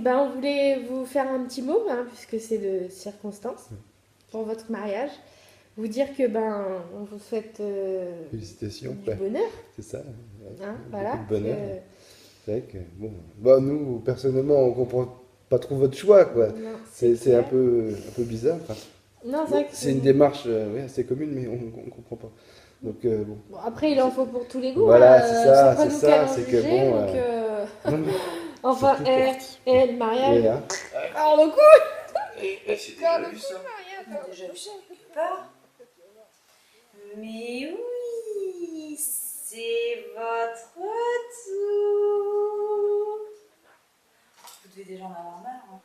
ben, on voulait vous faire un petit mot, hein, puisque c'est de circonstance, pour votre mariage. Vous dire que ben, on vous souhaite Félicitations. du bonheur. C'est ça. Hein, Beaucoup voilà. de bonheur. C'est vrai que, bon, bah, nous, personnellement, on comprend pas trop votre choix, quoi. Non, C'est un peu bizarre. Enfin, non, c'est bon, vrai que c'est une démarche ouais, assez commune, mais on comprend pas. Donc, bon. Bon, après, il en faut pour tous les goûts. Voilà, Hein. c'est ça, pas c'est nous ça, qu'à en c'est que juger, bon. donc, Non, mais enfin, surtout pour- le mariage. Ouais, hein. Alors, le coup, C'est déjà vu ça. On a déjà vu ça quelque part. Mais oui, c'est votre retour. Vous devez déjà en avoir marre. Hein.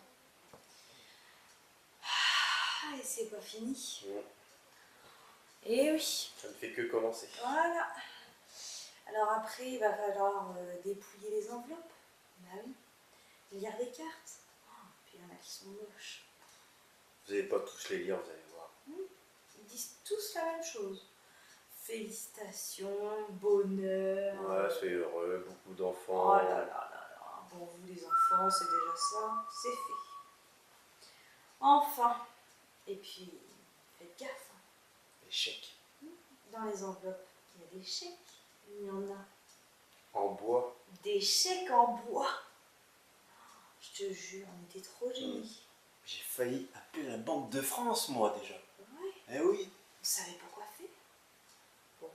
Ah, et c'est pas fini. Et oui. Ça ne fait que commencer. Voilà. Alors après, il va falloir dépouiller les enveloppes. Bah oui. Lire des cartes. Oh, puis il y en a qui sont moches. Vous n'allez pas tous les lire, vous allez voir. Ils disent tous la même chose. Félicitations, bonheur. Ouais, soyez heureux, beaucoup Oh d'enfants. là là là là. Pour vous les enfants, c'est déjà ça. C'est fait. Enfin. Et puis, faites gaffe. Hein. Les chèques. Dans les enveloppes, il y a des chèques. Il y en a. En bois. Des chèques en bois. Je te jure, on était trop gênés. J'ai failli appeler la Banque de France, moi, déjà. Ouais. Eh oui. On savait pas quoi faire. Bon,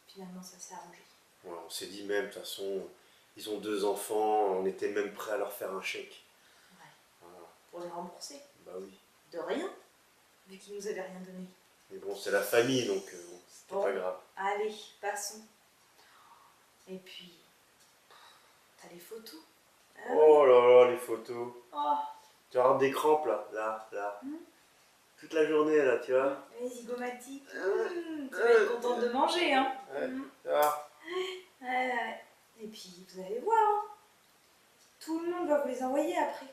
finalement, ça s'est arrangé. Ouais, on s'est dit même, de toute façon, ils ont 2 enfants, on était même prêt à leur faire un chèque. Ouais. Voilà. Pour les rembourser. Bah oui. De rien, vu qu'ils nous avaient rien donné. Mais bon, c'est la famille, donc bon, c'était Bon. pas grave. Allez, passons. Et puis, t'as les photos. Ah oui. Oh là là, les photos. Oh, Tu vas avoir des crampes, là. Toute la journée, là, tu vois. les zygomatiques. Tu vas être contente de manger, hein. Ouais. Mm. Tu vois. Ouais. Et puis, vous allez voir, hein. Tout le monde va vous les envoyer après.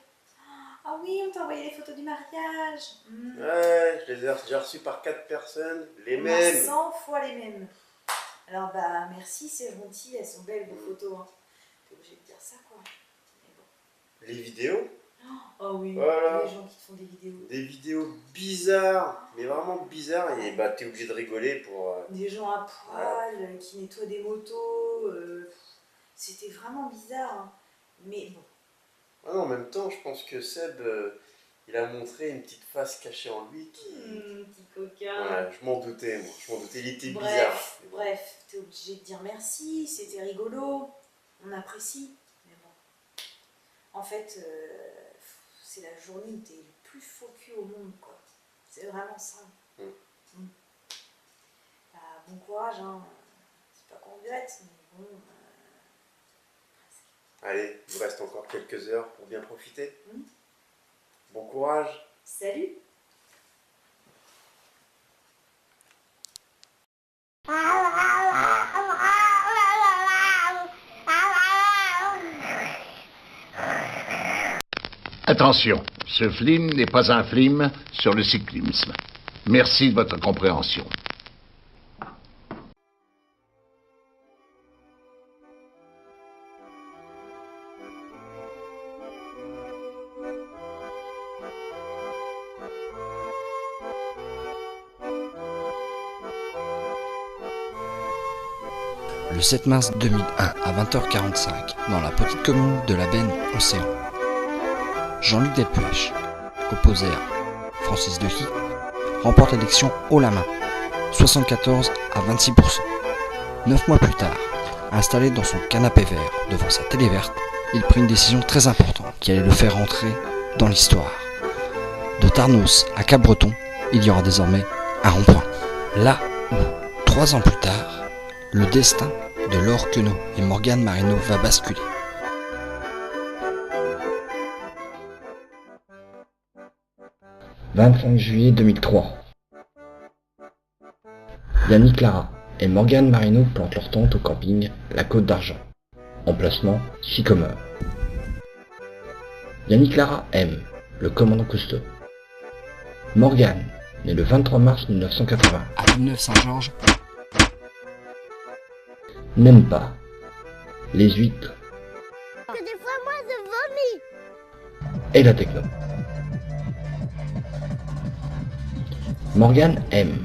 Ah oui, on t'a envoyé les photos du mariage. Ouais, je les ai déjà reçus par 4 personnes, les On a mêmes. 100 fois les mêmes. Alors, bah, merci, c'est gentil, elles sont belles, vos photos. Hein. T'es obligé de dire ça, quoi. Mais bon. Les vidéos, Oh oui, Voilà. les gens qui te font des vidéos. des vidéos bizarres, mais vraiment bizarres, et bah t'es obligé de rigoler pour... Des gens à poil, qui nettoient des motos. C'était vraiment bizarre. Hein. Mais bon. Ah non, en même temps, je pense que Seb, il a montré une petite face cachée en lui qui... Petit coquin. Ouais, je m'en doutais, moi. Je m'en doutais, il était bizarre. Bref, Mais bon. bref, t'es obligé de dire merci, c'était rigolo, on apprécie. Mais bon. En fait, c'est la journée où t'es le plus faux cul au monde, quoi. C'est vraiment ça. Bah, bon courage, hein. C'est pas qu'on regrette, mais bon. Allez, il vous reste encore quelques heures pour bien profiter. Mm. Bon courage. Salut! Attention, ce film n'est pas un film sur le cyclisme. Merci de votre compréhension. Le 7 mars 2001 à 20h45, dans la petite commune de la Benne-Océan, Jean-Luc Delpech, opposé à Francis Dehy, remporte l'élection haut la main, 74 à 26%. 9 mois plus tard, installé dans son canapé vert devant sa télé verte, il prit une décision très importante qui allait le faire entrer dans l'histoire. De Tarnos à Cap-Breton, il y aura désormais un rond-point. Là où, 3 ans plus tard, le destin de Laure Queneau et Morgane Marino va basculer. « 25 juillet 2003. Yannick Lara et Morgane Marino plantent leur tente au camping La Côte d'Argent. Emplacement Sycomore. Yannick Lara aime le commandant Cousteau. Morgane, née le 23 mars 1980 à Villeneuve-Saint-Georges, n'aime pas les huîtres. Que des fois, moi, je vomis. et la techno. Morgane aime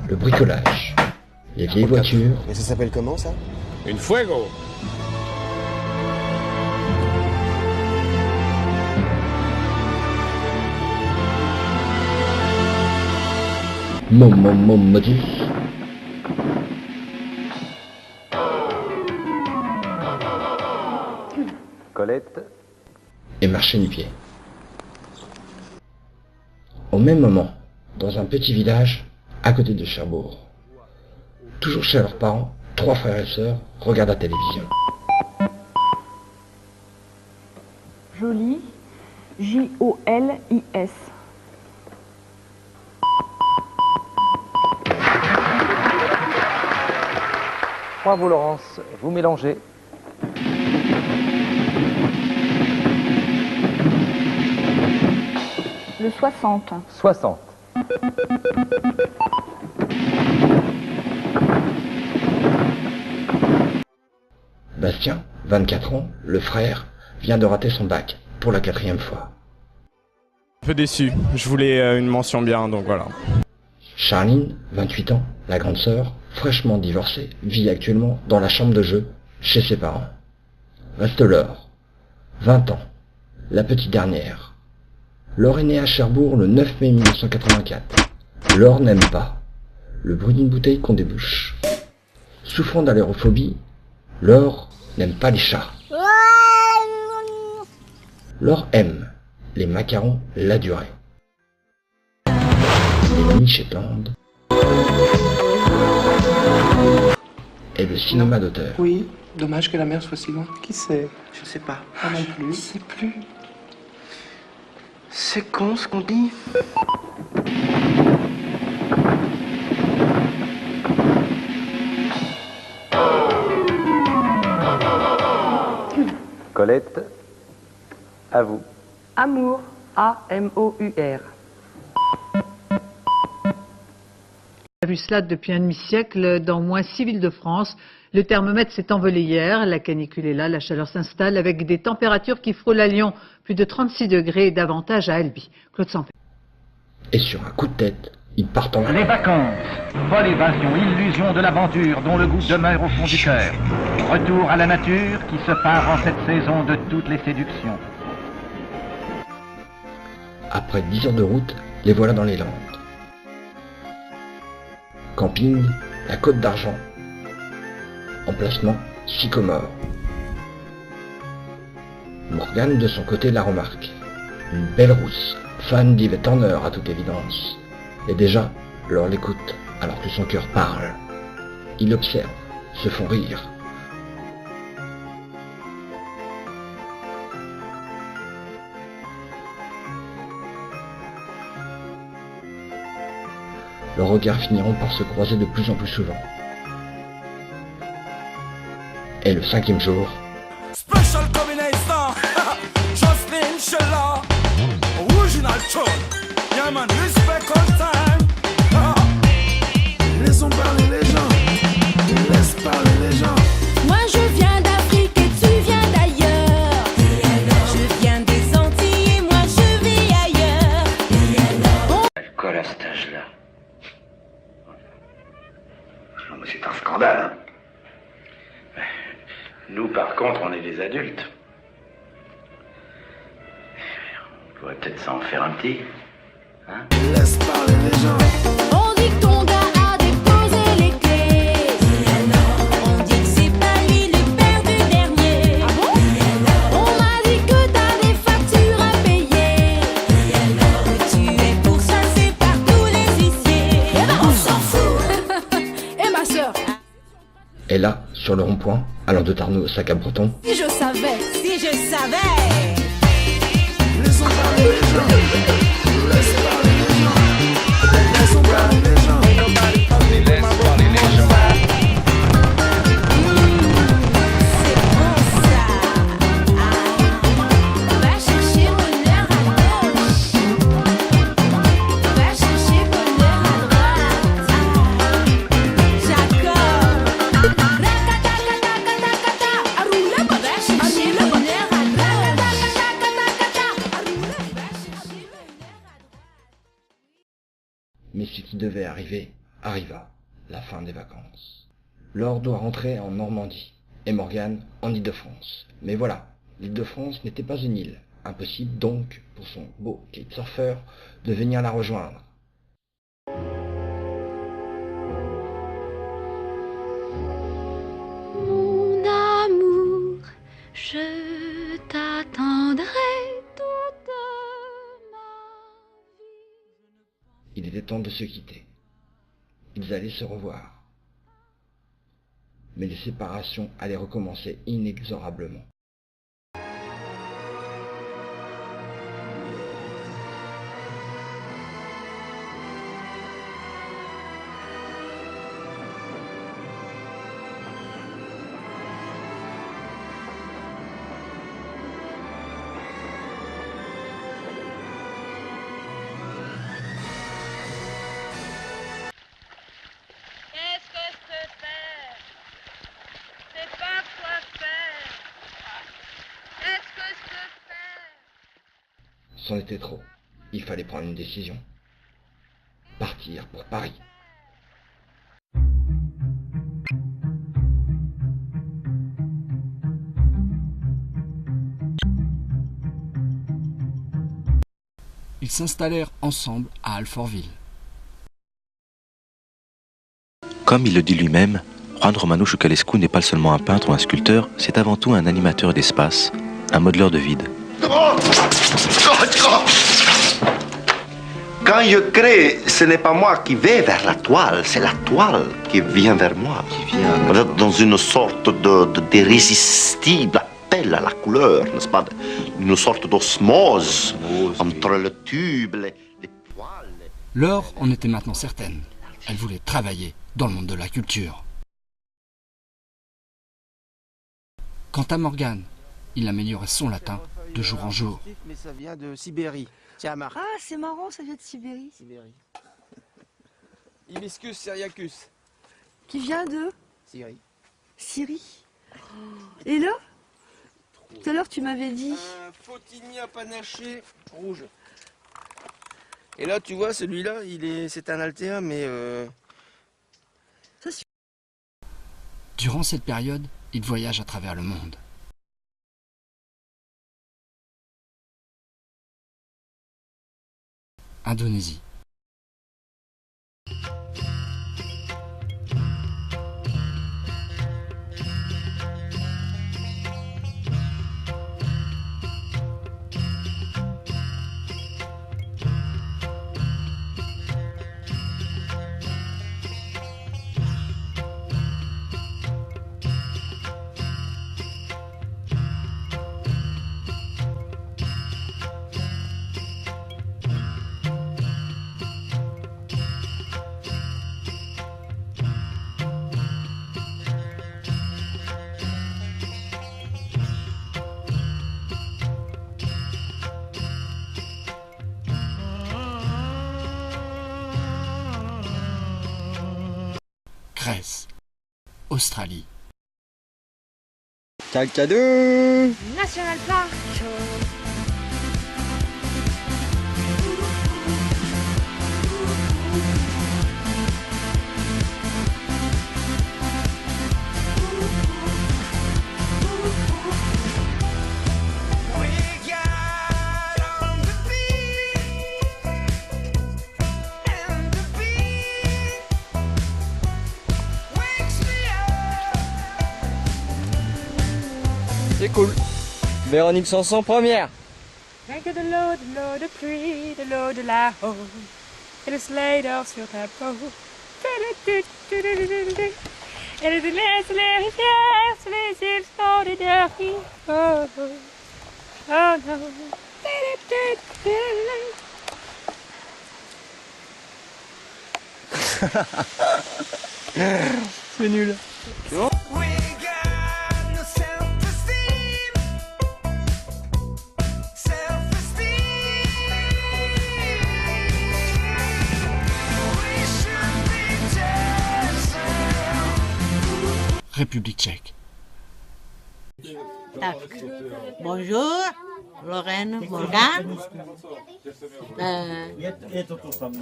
le bricolage, les vieilles voitures, Mais ça s'appelle comment ça? Une fuego. Modus, Colette, et marcher du pied. Au même moment, dans un petit village à côté de Cherbourg, toujours chez leurs parents, 3 frères et sœurs regardent la télévision. Jolie, Jolis. Bravo Laurence, vous mélangez. Le 60. 60. Bastien, 24 ans, le frère, vient de rater son bac pour la 4e fois. Un peu déçu, je voulais une mention bien, donc voilà. Charline, 28 ans, la grande sœur, fraîchement divorcée, vit actuellement dans la chambre de jeu chez ses parents. Reste Laure, 20 ans, la petite dernière. Laure est née à Cherbourg le 9 mai 1984. Laure n'aime pas le bruit d'une bouteille qu'on débouche. Souffrant d'alérophobie, Laure n'aime pas les chats. Laure aime les macarons la durée. Les nuits Shetland et le cinéma d'auteur. Oui, dommage que la mer soit si loin. Qui sait? Je sais pas. Moi non plus. Je sais plus. C'est con ce qu'on dit. Colette, à vous. Amour, A-M-O-U-R. On a vu cela depuis un demi-siècle dans au moins 6 villes de France. Le thermomètre s'est envolé hier, la canicule est là, la chaleur s'installe avec des températures qui frôlent à Lyon, plus de 36 degrés et davantage à Albi. Claude Sampé. Et sur un coup de tête, ils partent en Les vacances, vol évasion, illusion de l'aventure dont le goût demeure au fond du cœur. Retour à la nature qui se pare en cette saison de toutes les séductions. Après 10 heures de route, les voilà dans les Landes. Camping, la Côte d'Argent. Emplacement, Sycomore. Morgane, de son côté, la remarque. Une belle rousse, fan d'Yvette Horner à toute évidence. Et déjà, Laure l'écoute, alors que son cœur parle. Ils l'observent, se font rire. Leurs regards finiront par se croiser de plus en plus souvent. Et le 5e jour, Special combination, Jocelyn Sheila, original tune, yeah man, respect all time. Laissons parler les gens, laisse parler les gens. Moi je viens d'Afrique et tu viens d'ailleurs. Je viens des Antilles et moi je vis ailleurs. L'alcool à cet âge-là. Non mais c'est un scandale, hein. Nous, par contre, on est des adultes. On pourrait peut-être s'en faire un petit. Hein? Laisse parler les gens. On dit que ton gars a déposé les clés. On dit que c'est pas lui le père du dernier. Ah bon? On m'a dit que t'as des factures à payer. Que tu es pourchassé par tous les huissiers. Eh ben on s'en fout. Et ma soeur. et là, sur le rond-point, allant de Tarnot au sac à Breton, Si je savais. Laissons parler les gens. Laisse parler les gens. Laissons parler les gens. Laisse parler les gens. Va chercher bonheur à gauche. Va chercher bonheur à droite. Jacob. Va chercher le bonheur à droite. Mais ce qui devait arriver, arriva, la fin des vacances. Laure doit rentrer en Normandie, et Morgane en Île-de-France. Mais voilà, l'Île-de-France n'était pas une île. Impossible donc pour son beau kitesurfer de venir la rejoindre. Mon amour, je t'attendrai toute ma vie. Il était temps de se quitter. Ils allaient se revoir. Mais les séparations allaient recommencer inexorablement. Qu'est-ce que je peux faire? Je sais pas quoi faire. Qu'est-ce que je peux faire? C'en était trop. Il fallait prendre une décision. Partir pour Paris. Ils s'installèrent ensemble à Alfortville. Comme il le dit lui-même, Juan Romano Choucalescu n'est pas seulement un peintre ou un sculpteur, c'est avant tout un animateur d'espace, un modeleur de vide. Quand je crée, ce n'est pas moi qui vais vers la toile, c'est la toile qui vient vers moi. Vous êtes dans une sorte d'irrésistible appel à la couleur, n'est-ce pas? Une sorte d'osmose entre le tube, les poils. Laure en était maintenant certaine. Elle voulait travailler dans le monde de la culture. Quant à Morgane, il améliorait son latin de jour en jour. Mais ça vient de Sibérie. Tiens, Marc. Ah, c'est marrant, ça vient de Sibérie. Hibiscus syriacus. Qui vient de Syrie. Syrie. Et là, tout à l'heure, tu m'avais dit... Photinia panaché rouge. Et là, tu vois, celui-là, c'est un altéa, mais... Durant cette période, il voyage à travers le monde. Indonésie. Grèce, Australie. Calcadou National Park. C'est cool. Véronique Sanson, première. Rien que de l'eau de pluie, de l'eau de la haut, et le soleil dort sur ta peau. Et le délaisse les rivières, sur les îles sont des derrières. Oh, oh, oh non. C'est nul. C'est bon? République tchèque. Bonjour. Lorraine, Morgan.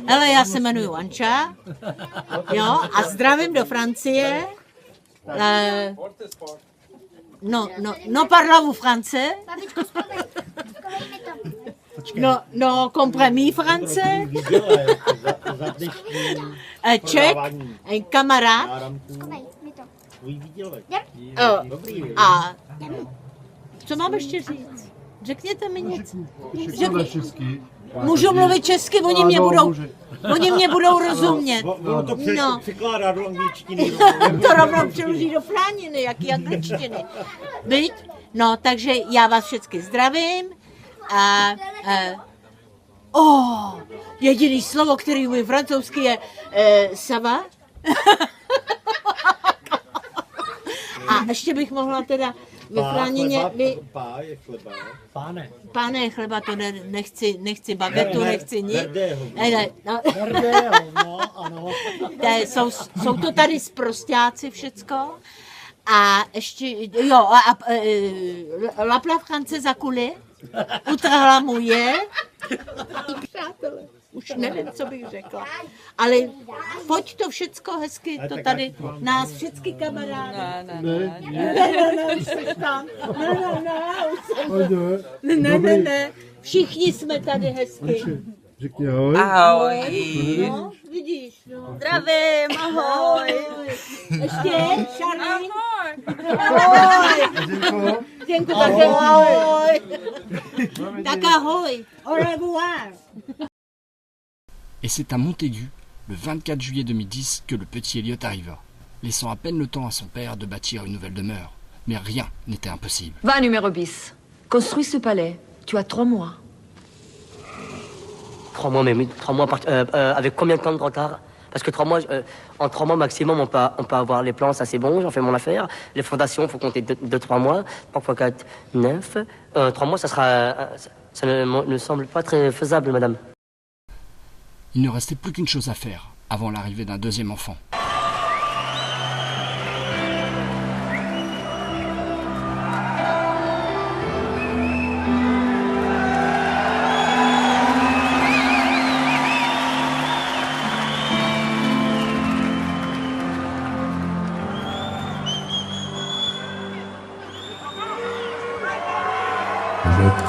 Hele, já se jmenuji Anča. Jo, a zdravím do Francie. No parlez-vous français? No comprenez français? Ček, un kamarád. A co mám ještě říct? Řekněte mi něco. Můžu mluvit česky, oni mě budou rozumět. No. To rovnou přeloží do frániny, jaký angličtiny. Byť? No, takže já vás všechny zdravím. Jediný slovo, který umí francouzsky je ça va? A ještě bych mohla teda ve fránině... Páne je chleba, to nechci bagetu, nechci nic. Jsou to tady sprostáci všecko. A ještě, jo, la pla France zakulé, utrhla mu je. Přátelé, už nevím, co bych řekla. Ale pojď to všecko hezky, to tady nás všechny kamarády. Ne, všichni jsme tady hezky. Řekni ahoj. Ahoj. No, vidíš, no. Zdravím, ahoj. Ještě, Charlie. Ahoj. Děnku, také ahoj. Tak ahoj. Au revoir. Et c'est à Montaigu, le 24 juillet 2010, que le petit Elliot arriva, laissant à peine le temps à son père de bâtir une nouvelle demeure. Mais rien n'était impossible. Va, numéro bis. Construis ce palais. Tu as 3 mois. 3 mois, mais 3 mois avec combien de temps de retard? Parce que 3 mois, en 3 mois maximum, on peut avoir les plans, ça c'est bon, j'en fais mon affaire. Les fondations, il faut compter 2-3 mois. 3 x 4, 9. 3 mois, ça ne semble pas très faisable, madame. Il ne restait plus qu'une chose à faire, avant l'arrivée d'un deuxième enfant.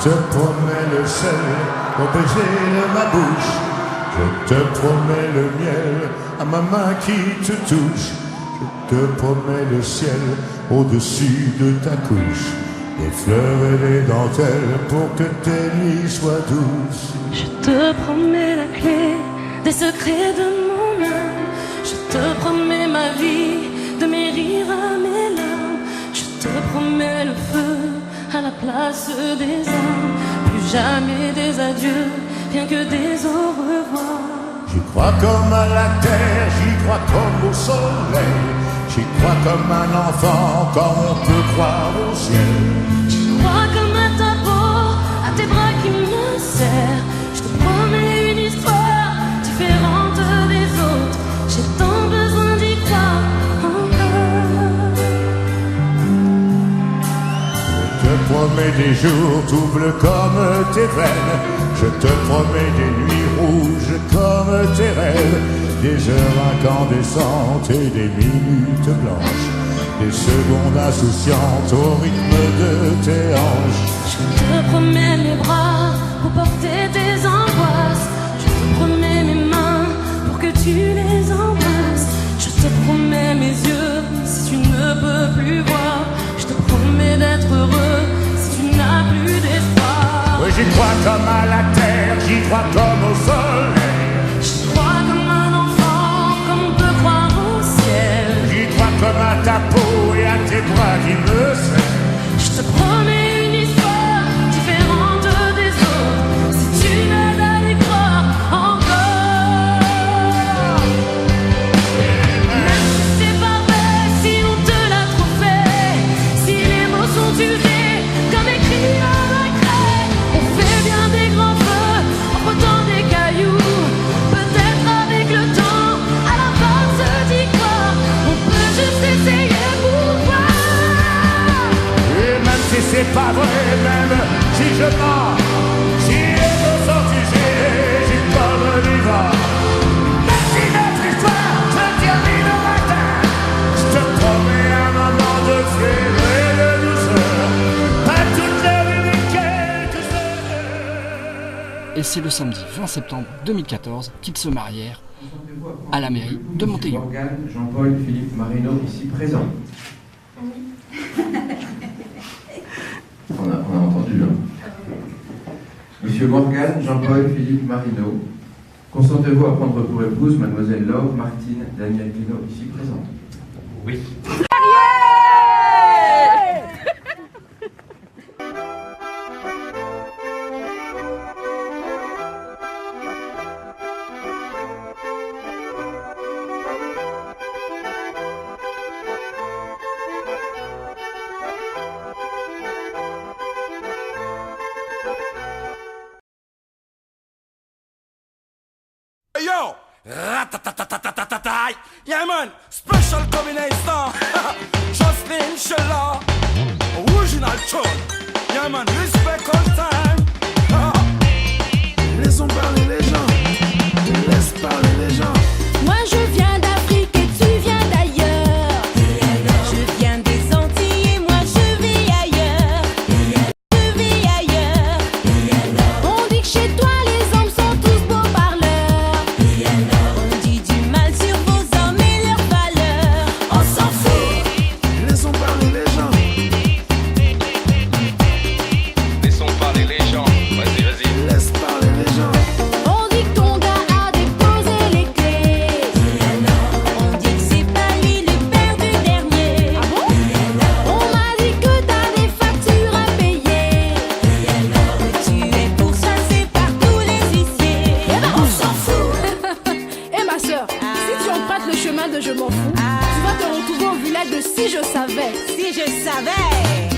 Je te promets le sel au baiser de ma bouche. Je te promets le miel à ma main qui te touche. Je te promets le ciel au-dessus de ta couche. Des fleurs et des dentelles pour que tes nuits soient douces. Je te promets la clé des secrets de mon âme. Je te promets ma vie, de mes rires à mes larmes. Je te promets le feu à la place des âmes. Plus jamais des adieux, rien que des au revoir. J'y crois comme à la terre, j'y crois comme au soleil. J'y crois comme un enfant, comme on peut croire au ciel. Je crois comme à ta peau, à tes bras qui me serrent. Je te promets une histoire différente des autres. J'ai tant besoin d'y croire encore. Je te promets des jours tout bleus comme tes veines. Je te promets des nuits rouges comme tes rêves. Des heures incandescentes et des minutes blanches. Des secondes insouciantes au rythme de tes hanches. Je te promets mes bras pour porter tes angoisses. Je te promets mes mains pour que tu les embrasses. Je te promets mes yeux si tu ne peux plus voir. Je te promets d'être heureux si tu n'as plus d'espoir. Oui, j'y crois comme à la terre, j'y crois comme au soleil. J'y crois comme un enfant, comme on peut croire au ciel. J'y crois comme à ta peau et à tes bras qui me serrent. Je te promets une histoire différente des autres. Si tu m'aides à y croire encore. Même si c'est pas vrai, si on te l'a trop fait, si les mots sont usés comme écrits à la craie, on fait bien des grands feux en frottant des cailloux. Peut-être avec le temps, à la force d'y croire, on peut juste essayer pour voir. et c'est le samedi 20 septembre 2014 qu'ils se marièrent à la mairie de Montaigu. Morgane Jean-Paul Philippe Marino, ici présent. On a entendu, hein. Monsieur Morgane Jean-Paul Philippe Marino, consentez-vous à prendre pour épouse mademoiselle Laure Martine Daniel Pino, ici présente? Oui. Yo! Ratatatatatatai! Yeah, man! Special combination! Jocelyn Sheila! Original tune! Yeah, man! Respect all time! Laissons parler les gens. Laisse parler les gens. Moi je viens d'Afrique et tu viens d'ailleurs. Je viens des Antilles et moi je vis ailleurs. Je vis ailleurs. On dit que chez toi les hommes sont tous beaux parleurs. On dit du mal sur vos hommes et leurs valeurs. On s'en fout. Laissons parler les gens. Laissons parler les gens. Vas-y, vas-y. Laisse parler les gens. On dit que ton gars a déposé les clés. On dit que c'est pas lui le père du dernier. Ah bon? On m'a dit que t'as des factures à payer. Que tu es pourchassé par tous les huissiers. Eh ben on s'en fout. Eh ma soeur, si tu empruntes le chemin de je m'en fous, tu vas te retrouver au village de Si je savais. Si je savais.